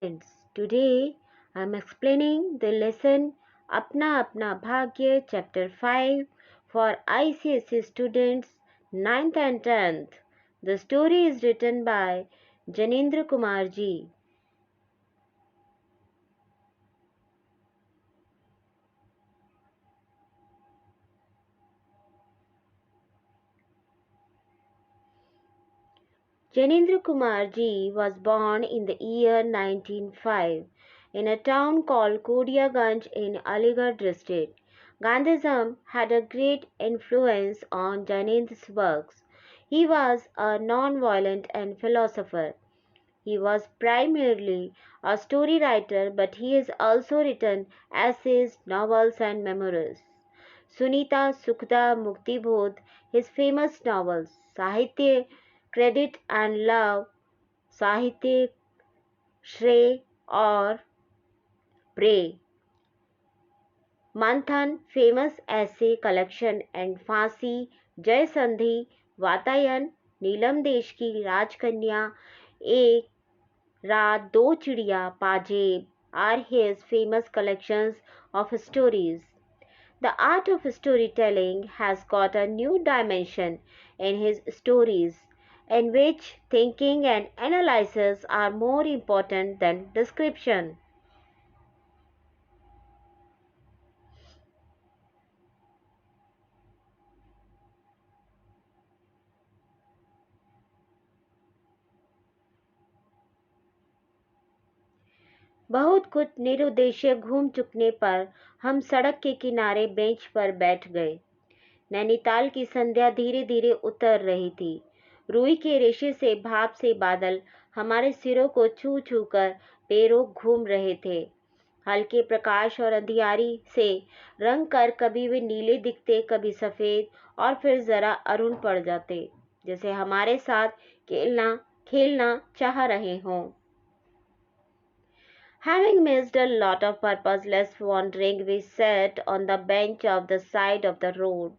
Friends, today I am explaining the lesson Apna Apna Bhagya chapter 5 for ICSE students 9th and 10th. The story is written by Janendra Kumar ji. Janendra Kumar ji was born in the year 1905 in a town called Kodiaganj in Aligarh district. Gandhism had a great influence on Janendra's works. He was a non-violent and philosopher. He was primarily a story writer, but he has also written essays, novels, and memoirs. Sunita Sukhda Muktibodh, his famous novels, Sahitya, Credit and Love, Sahitya, Shrey or Pray, Manthan, famous essay collection, and Fansi, Jai Sandhi, Vatayan, नीलम देश की राजकन्या, एक रात दो चिड़िया, पाजेब are his famous collections of stories. The art of storytelling has got a new dimension in his stories, in which thinking and analysis are more important than description. बहुत कुछ निरुद्देश्य घूम चुकने पर हम सड़क के किनारे बेंच पर बैठ गए। नैनीताल की संध्या धीरे धीरे उतर रही थी। रुई के रेशे से भाप से बादल हमारे सिरों को छू छू कर बेरोक घूम रहे थे। हल्के प्रकाश और अंधियारी से रंग कर कभी वे नीले दिखते, कभी सफेद और फिर जरा अरुण पड़ जाते, जैसे हमारे साथ खेलना खेलना चाह रहे हों। Having missed a lot of purposeless wandering, we sat on the bench of the side of the road.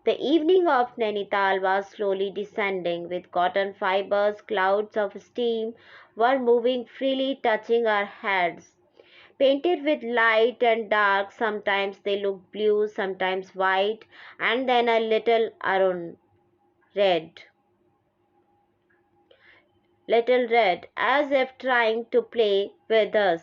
The evening of Nainital was slowly descending. With cotton fibers, clouds of steam were moving freely, touching our heads. Painted with light and dark, sometimes they looked blue, sometimes white, and then a little red. Little red, as if trying to play with us.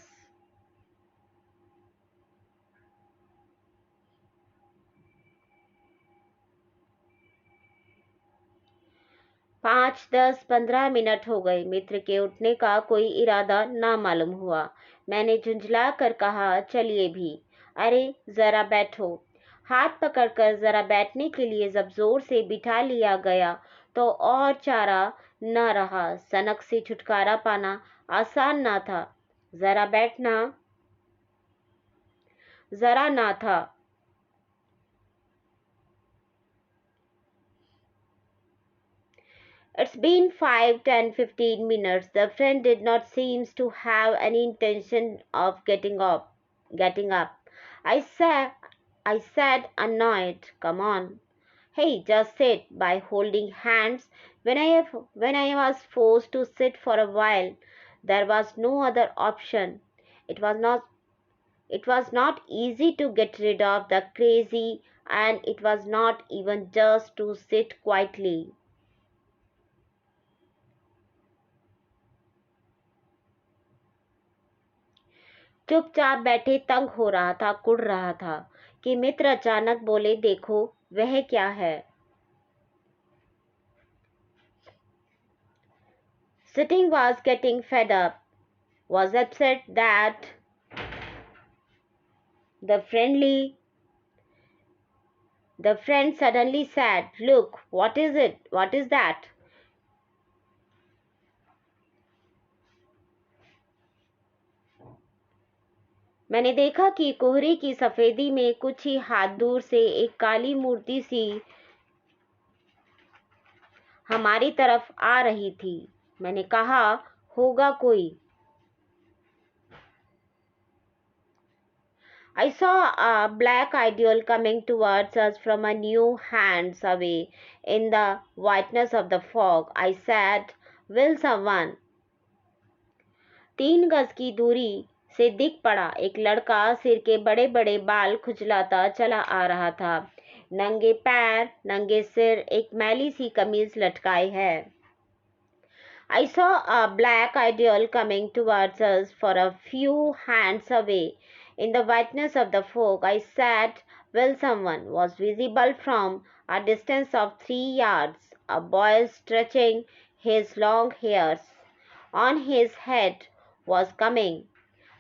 5, 10, 15 minute हो गए। मित्र के उठने का कोई इरादा ना मालूम हुआ। मैंने झुंझला कर कहा, चलिए भी। अरे जरा बैठो। हाथ पकड़कर जरा बैठने के लिए जब जोर से बिठा लिया गया तो और चारा न रहा। सनक से छुटकारा पाना आसान ना था। जरा बैठना जरा ना था। It's been 5, 10, 15 minutes. The friend did not seem to have any intention of getting up. I said, I said annoyed, come on. Hey, just sit. By holding hands, when I was forced to sit for a while, there was no other option. It was not it was not easy to get rid of the crazy, and it was not even just to sit quietly. चुपचाप बैठे तंग हो रहा था, कुढ़ रहा था कि मित्र अचानक बोले, देखो वह क्या है। Sitting was getting fed up, was upset that the friend suddenly said, look, what is it? What is that? मैंने देखा कि कोहरे की सफेदी में कुछ ही हाथ दूर से एक काली मूर्ति सी हमारी तरफ आ रही थी। मैंने कहा, होगा कोई। I saw a black ideal coming towards us from a new hands away in the whiteness of the fog. I said, will someone 3 गज की दूरी से दिख पड़ा एक लड़का सिर के बड़े बड़े बाल खुजलाता चला आ रहा था। नंगे पैर, नंगे सिर, एक मैली सी कमीज लटकाए है। I saw a black ideal coming towards us for a few hands away. In the whiteness of the fog, I sat while someone was visible from a distance of 3 yards, a boy stretching his long hairs. On his head was coming,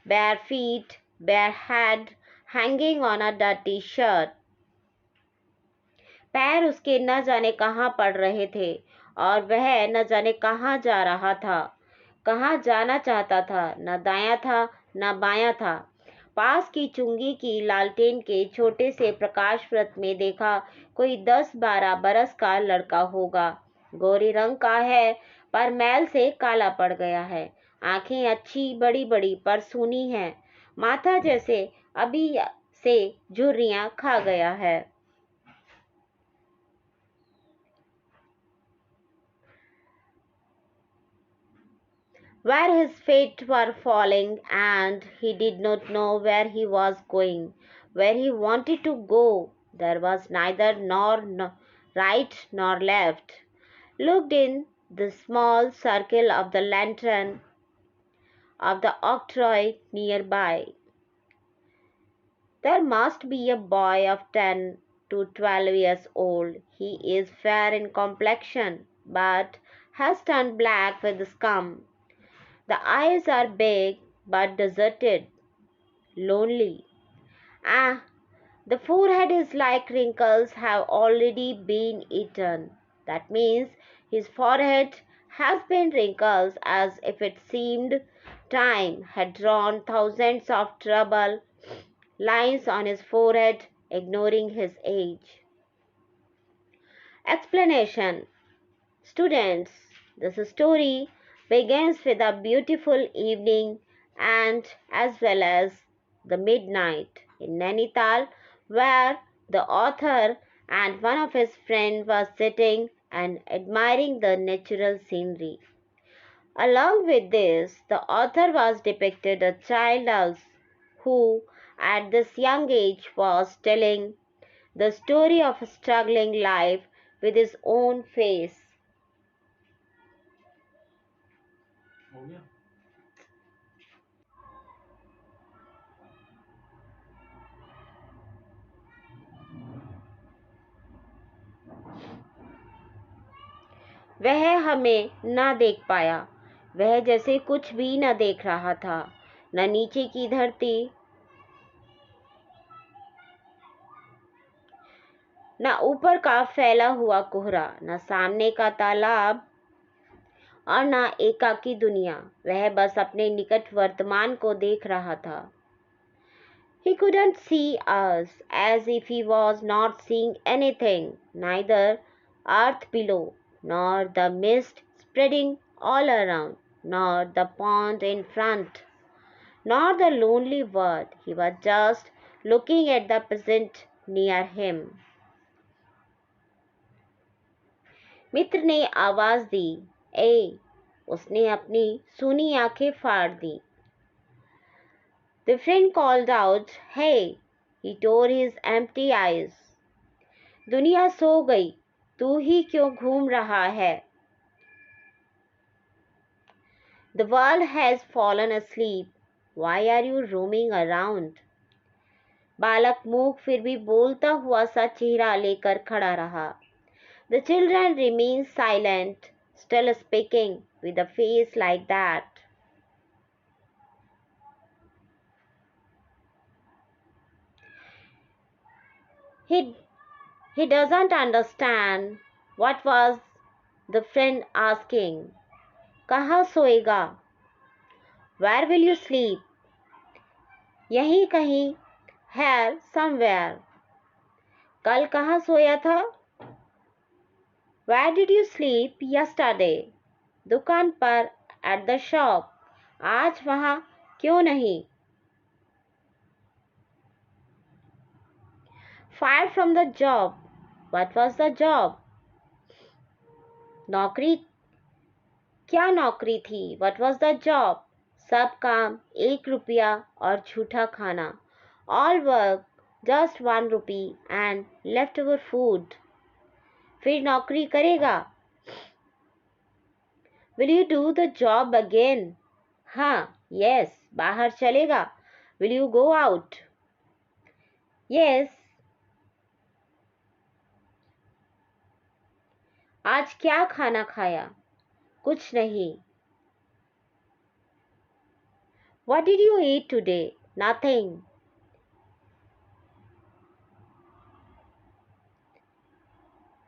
bare feet, bare head, hanging on a dirty shirt. पैर उसके न जाने कहाँ पड़ रहे थे और वह न जाने कहाँ जा रहा था, कहाँ जाना चाहता था। न दायां था न बायां था। पास की चुंगी की लालटेन के छोटे से प्रकाश व्रत में देखा कोई 10-12 बरस का लड़का होगा। गोरे रंग का है पर मैल से काला पड़ गया है। आंखें अच्छी बड़ी बड़ी पर सूनी हैं। माथा जैसे अभी से झुर्रियां खा गया है। Where his feet were falling, and he did not know where he was going, where he wanted to go. There was neither right nor left. Looked in the small circle of the lantern of the octroi nearby. There must be a boy of 10 to 12 years old. He is fair in complexion, but has turned black with scum. The eyes are big but deserted, lonely. Ah, the forehead is like wrinkles have already been eaten. That means his forehead has been wrinkles as if it seemed time had drawn thousands of trouble lines on his forehead, ignoring his age. Explanation. Students, this story begins with a beautiful evening and as well as the midnight in Nainital, where the author and one of his friends was sitting and admiring the natural scenery. Along with this, the author was depicted a child else who at this young age was telling the story of a struggling life with his own face. वह हमें न देख पाया। वह जैसे कुछ भी न देख रहा था, न नीचे की धरती, न ऊपर का फैला हुआ कोहरा, न सामने का तालाब और न एकाकी दुनिया। वह बस अपने निकट वर्तमान को देख रहा था। He couldn't see us, as if he was not seeing anything, neither earth below, nor the mist spreading all around, nor the pond in front, nor the lonely world. He was just looking at the peasant near him. मित्र ने आवाज दी, ए। उसने अपनी सूनी आंखें फाड़ दी। The friend called out, hey. He tore his empty eyes. दुनिया सो गई, तू ही क्यों घूम रहा है? The world has fallen asleep. Why are you roaming around? बालक मूक फिर भी बोलता हुआ सा चेहरा लेकर खड़ा रहा। The children remained silent, still speaking with a face like that. He doesn't understand. What was the friend asking? कहाँ सोएगा? Where will you sleep? यहीं कहीं, here somewhere. कल कहाँ सोया था? Where did you sleep yesterday? दुकान पर, at the shop. आज वहाँ क्यों नहीं? Fired from the job. What was the job? नौकरी, क्या नौकरी थी? What was the job? सब काम 1 रुपया और झूठा खाना. All work just 1 rupee and leftover food. फिर नौकरी करेगा? Will you do the job again? हाँ, yes. बाहर चलेगा? Will you go out? Yes. आज क्या खाना खाया? कुछ नहीं. What did you eat today? Nothing.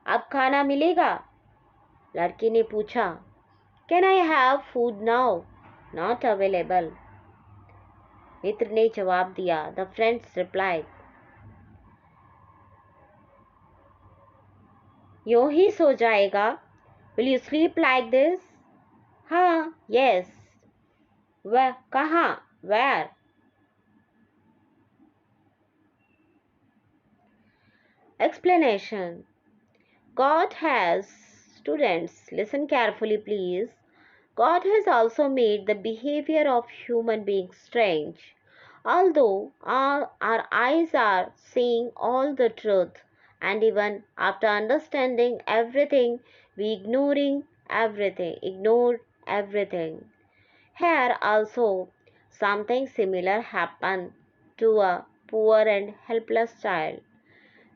अब खाना मिलेगा? लड़के ने पूछा. Can I have food now? Not available. मित्र ने जवाब दिया. The friends replied. यूं ही सो जाएगा? Will you sleep like this? हाँ, yes. वह कहाँ? Where? Explanation. God has, students, listen carefully please. God has also made the behavior of human beings strange. Although our eyes are seeing all the truth, and even after understanding everything, we ignore everything. Here also something similar happened to a poor and helpless child.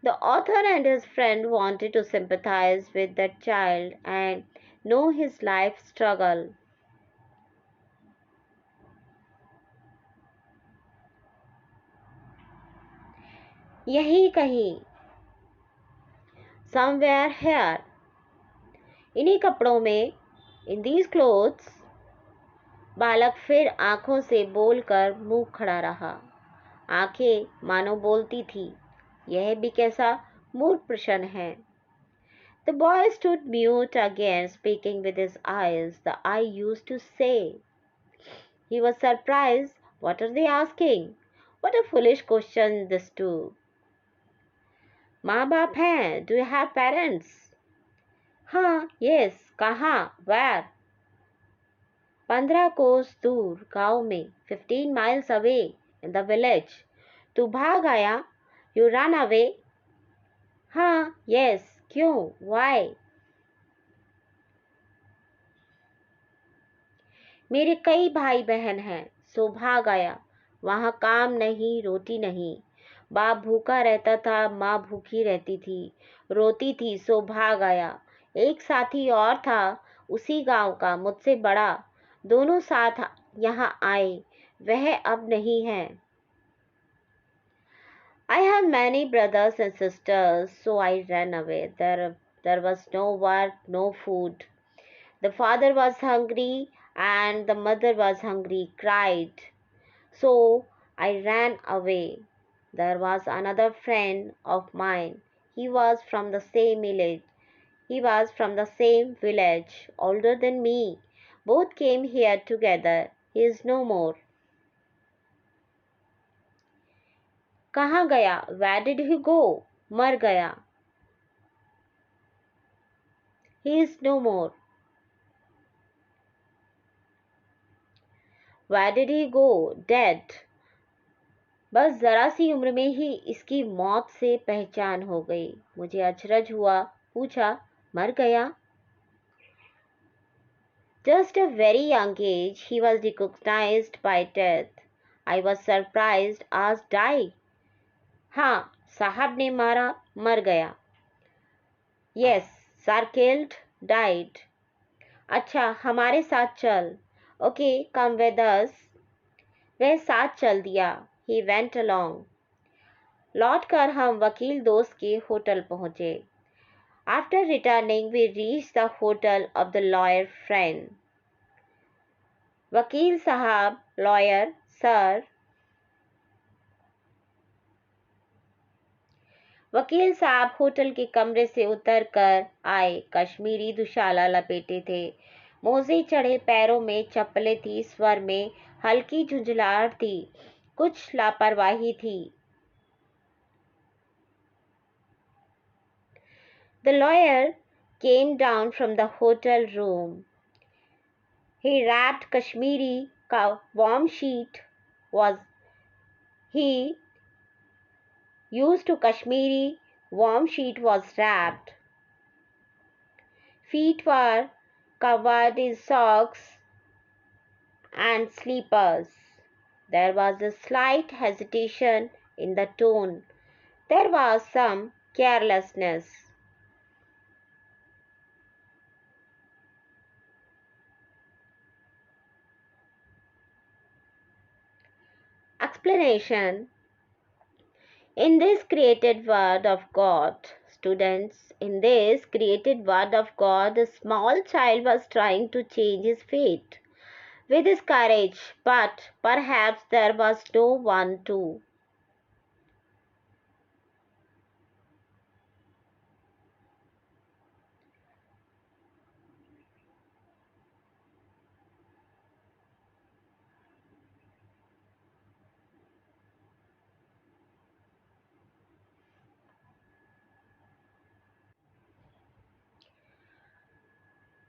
The author and his friend wanted to sympathize with that child and know his life struggle. यही कहीं, somewhere here, इन्हीं कपड़ों में, in these clothes, बालक फिर आंखों से बोलकर मुंह खड़ा रहा. आंखें मानो बोलती थी. यह भी कैसा मूर्ख प्रश्न है. The boy stood mute again, speaking with his eyes. The eye used to say. He was surprised. What are they asking? What a foolish question this too. माँ बाप हैं? Do you have parents? हाँ, yes. कहाँ? Where? 15 कोस दूर गांव में. 15 miles away in the village. तू भाग आया? You ran away? हाँ, yes. क्यों? Why? मेरे कई भाई बहन हैं, सो भाग आया. वहाँ काम नहीं, रोटी नहीं. बाप भूखा रहता था, माँ भूखी रहती थी, रोती थी, सो भाग आया. एक साथी और था उसी गांव का, मुझसे बड़ा. दोनों साथ यहाँ आए. वह अब नहीं है. I have many brothers and sisters, so I ran away. There was no work, no food. The father was hungry and the mother was hungry, cried. So I ran away. There was another friend of mine. He was from the same village. Older than me. Both came here together. He is no more. कहाँ गया? Where did he go? मर गया. He is no more. Where did he go? Dead. बस जरा सी उम्र में ही इसकी मौत से पहचान हो गई. मुझे अचरज हुआ. पूछा, मर गया? Just a very young age, he was recognized by death. I was surprised. Asked, die? हाँ, साहब ने मारा, मर गया. Yes, sir killed, died. अच्छा, हमारे साथ चल. Okay, come with us. वह साथ चल दिया. He went along. लौटकर हम वकील दोस्त के होटल पहुंचे. After returning, we reached the hotel of the lawyer friend. वकील साहब, lawyer, sir. वकील साहब होटल के कमरे से उतर कर आए. कश्मीरी दुशाला लपेटे थे, मोजे चढ़े पैरों में चप्पलें थी. स्वर में हल्की झुंझलाहट थी, कुछ लापरवाही थी. The lawyer came down from the hotel room. He wrapped Kashmiri warm sheet was he used to Kashmiri warm sheet was wrapped. Feet were covered in socks and slippers. There was a slight hesitation in the tone. There was some carelessness. Explanation. In this created word of God, students, in this created word of God, a small child was trying to change his fate with his courage, but perhaps there was no one to.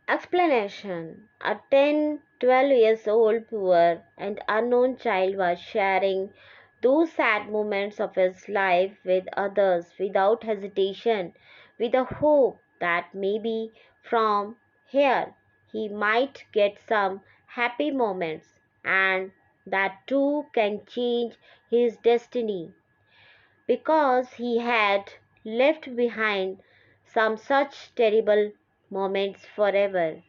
Explanation. A 10-12 years old poor and unknown child was sharing those sad moments of his life with others without hesitation, with a hope that maybe from here he might get some happy moments and that too can change his destiny because he had left behind some such terrible moments forever.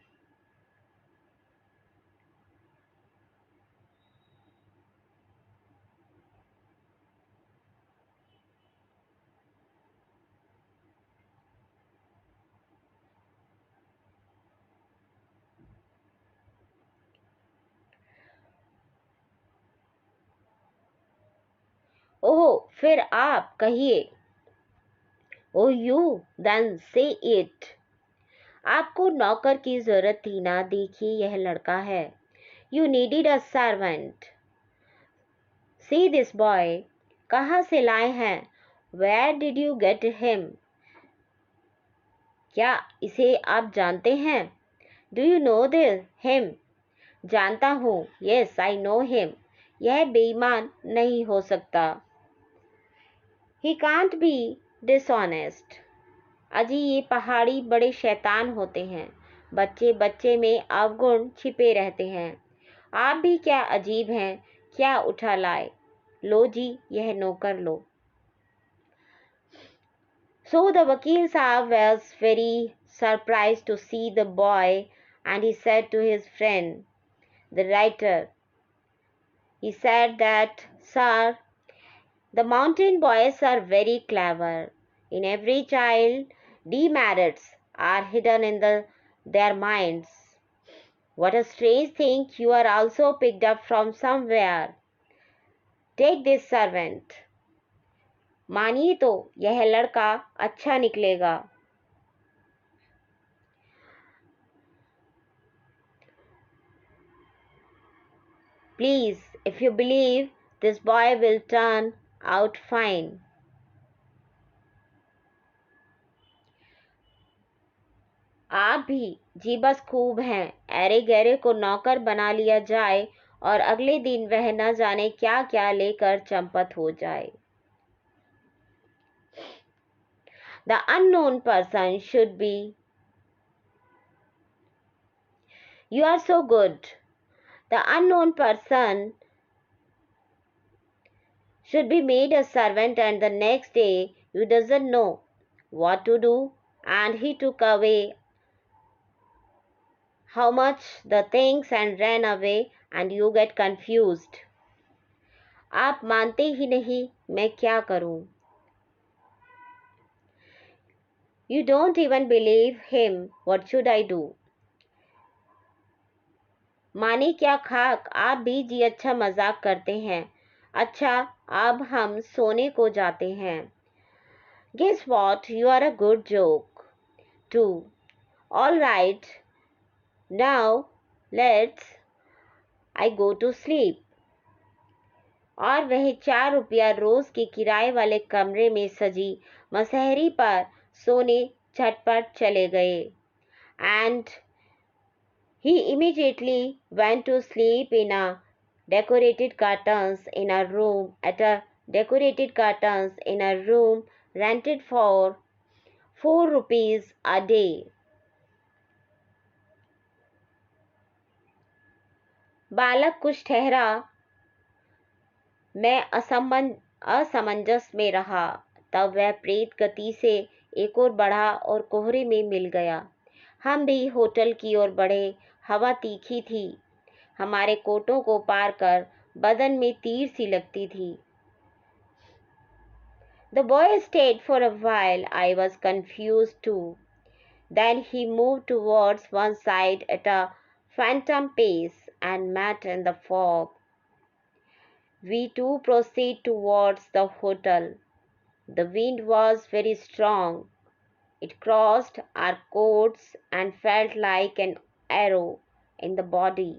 ओह फिर आप कहिए ओ you then से it आपको नौकर की जरूरत थी ना देखिए यह लड़का है you needed a servant see this boy कहाँ से लाए हैं where did you get him क्या इसे आप जानते हैं do you know this him जानता हूँ यस आई नो हिम यह बेईमान नहीं हो सकता He can't be dishonest. अजी ये पहाड़ी बड़े शैतान होते हैं बच्चे बच्चे में अवगुण छिपे रहते हैं आप भी क्या अजीब हैं क्या उठा लाए लो जी यह नौकर लो So the Vakil Saab was very surprised to see the boy and he said to his friend, the writer, he said that, Sir, the mountain boys are very clever. In every child, demerits are hidden in their minds. What a strange thing you are also picked up from somewhere. Take this servant. मानिए तो यह लड़का अच्छा निकलेगा Please, if you believe, this boy will turn out fine. आप भी जी बस खूब हैं ऐरे गहरे को नौकर बना लिया जाए और अगले दिन वह न जाने क्या क्या लेकर चंपत हो जाए The unknown person should be You are so good. The unknown person should be made a servant and the next day you doesn't know what to do and he took away how much the things and ran away and you get confused. आप मानते ही नहीं मैं क्या करूं You don't even believe him. What should I do? माने क्या खाक आप भी जी अच्छा मजाक करते हैं अच्छा अब हम सोने को जाते हैं Guess what? You are a good joke too. All right. Now let's I go to sleep. और वह 4 रुपया रोज के किराए वाले कमरे में सजी मसहरी पर सोने झटपट चले गए And he immediately went to sleep in a decorated curtains in a room rented for 4 rupees a day. बालक कुछ ठहरा, मैं असमंजस में रहा, तब वह प्रेत गति से एक और बढ़ा और कोहरे में मिल गया। हम भी होटल की ओर बढ़े। हवा तीखी थी, हमारे कोटों को पार कर बदन में तीर सी लगती थी। The boy stayed for a while. I was confused too. Then he moved towards one side at a phantom pace and met in the fog. We too proceeded towards the hotel. The wind was very strong. It crossed our coats and felt like an arrow in the body.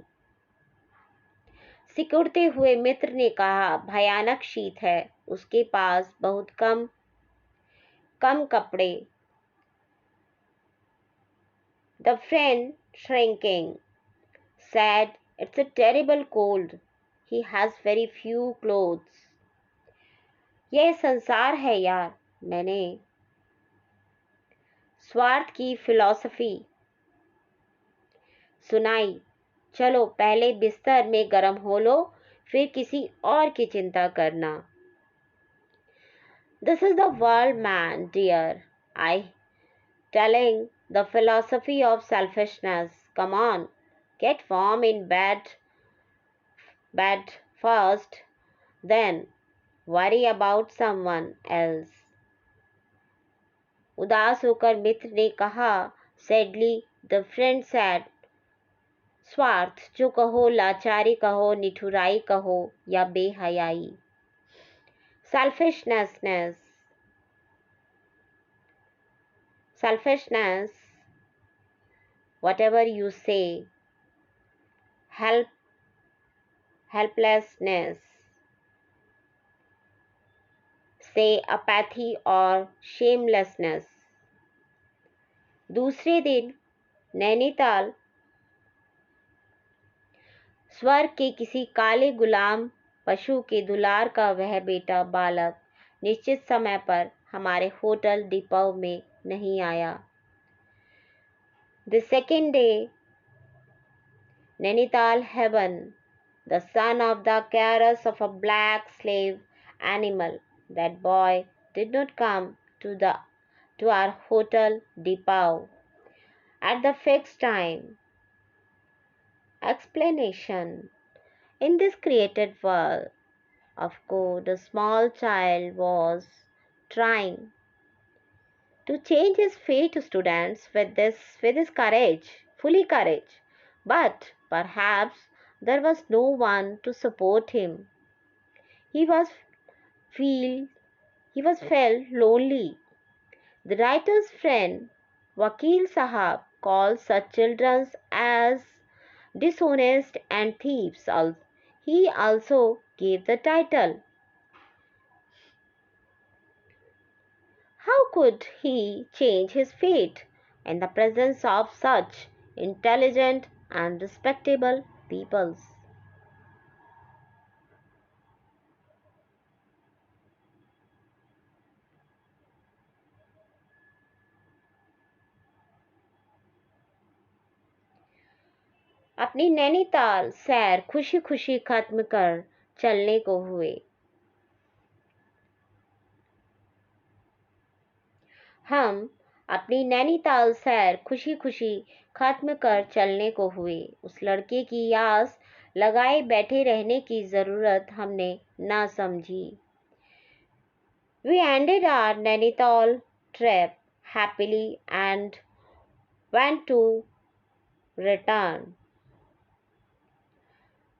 सिकुड़ते हुए मित्र ने कहा, भयानक शीत है, उसके पास बहुत कम कपड़े। The friend, shrinking, said, it's a terrible cold. He has very few clothes. यह संसार है यार। मैंने स्वार्थ की फिलॉसफी सुनाई। चलो पहले बिस्तर में गर्म हो लो, फिर किसी और की चिंता करना। This is the world, man, dear. I telling the philosophy of selfishness. Come on, get warm in bed first, then worry about someone else. उदास होकर मित्र ने कहा, sadly the friend said, स्वार्थ जो कहो, लाचारी कहो, निठुराई कहो या बेहयाई। Selfishness, whatever you say. Helplessness, say apathy or shamelessness. दूसरे दिन नैनीताल स्वर्ग के किसी काले गुलाम पशु के दुलार का वह बेटा बालक निश्चित समय पर हमारे होटल डिपो में नहीं आया। The second day, Nainital heaven, the son of the caress of a black slave animal, that boy did not come to our hotel depot at the fixed time. Explanation. In this created world of code, a small child was trying to change his fate, students, with his fully courage. But perhaps there was no one to support him. He was felt lonely. The writer's friend, Vakil Sahab, calls such children as dishonest and thieves. He also gave the title. How could he change his fate in the presence of such intelligent and respectable peoples? अपनी नैनीताल सैर खुशी खुशी खत्म कर चलने को हुए। हम अपनी नैनीताल सैर खुशी खुशी खत्म कर चलने को हुए। उस लड़के की आस लगाए बैठे रहने की जरूरत हमने ना समझी। We ended our Nainital trip happily and went to return.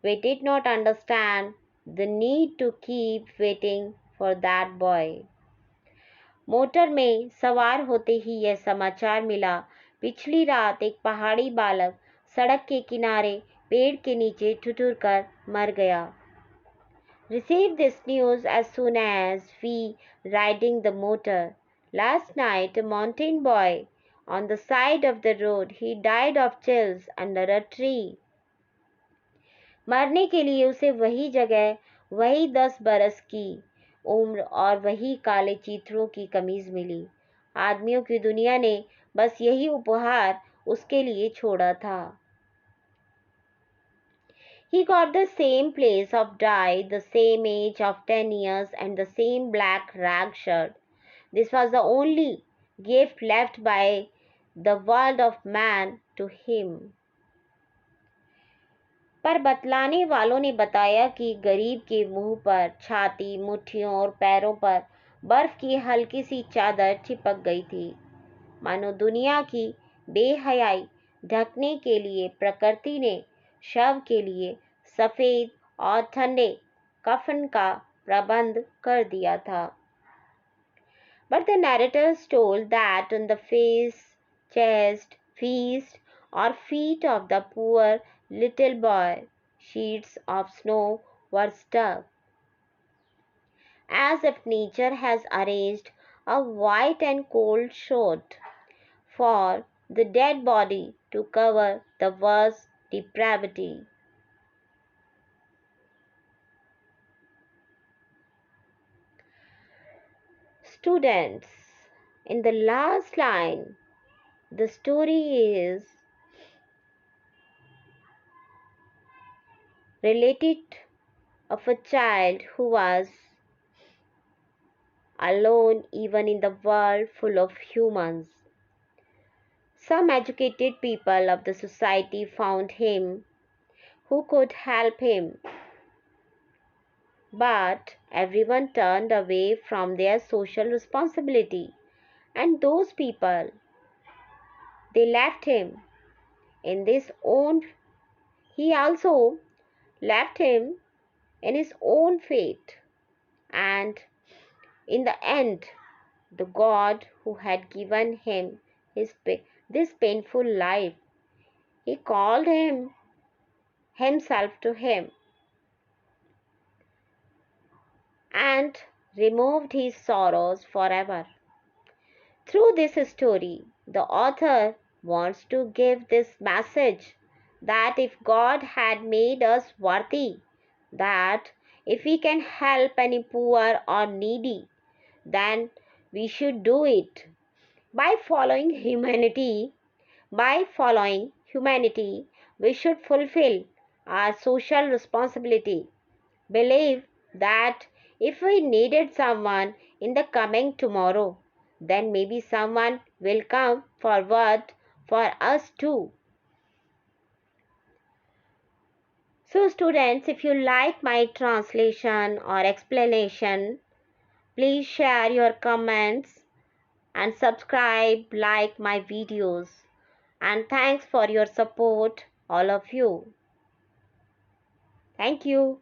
We did not understand the need to keep waiting for that boy. Motor में सवार होते ही यह समाचार मिला, पिछली रात एक पहाड़ी बालक सड़क के किनारे पेड़ के नीचे ठुठुर कर मर गया। Received this news as soon as we riding the motor. Last night a mountain boy on the side of the road, he died of chills under a tree. मरने के लिए उसे वही जगह, वही 10 बरस की उम्र और वही काले चीथड़ों की कमीज मिली। आदमियों की दुनिया ने बस यही उपहार उसके लिए छोड़ा था। He got the same place of die, the same age of 10 years, and the same black rag shirt. This was the only gift left by the world of man to him. पर बतलाने वालों ने बताया कि गरीब के मुंह पर, छाती, मुट्ठियों और पैरों पर बर्फ की हल्की सी चादर चिपक गई थी, मानो दुनिया की बेहयाई ढकने के लिए प्रकृति ने शव के लिए सफेद और ठंडे कफन का प्रबंध कर दिया था। But the narrators told that on the face, chest, feet or feet of the poor little boy, sheets of snow were stuck, as if nature has arranged a white and cold shirt for the dead body to cover the worst depravity. Students, in the last line, the story is related of a child who was alone even in the world full of humans. Some educated people of the society found him who could help him, but everyone turned away from their social responsibility, and those people, they left him in his own, he also left him in his own fate. And in the end, the God who had given him this painful life, he called himself to him and removed his sorrows forever. Through this story, the author wants to give this message that if God had made us worthy, that if we can help any poor or needy, then we should do it. By following humanity, we should fulfill our social responsibility. Believe that if we needed someone in the coming tomorrow, then maybe someone will come forward for us too. So students, if you like my translation or explanation, please share your comments and subscribe, like my videos. And thanks for your support, all of you. Thank you.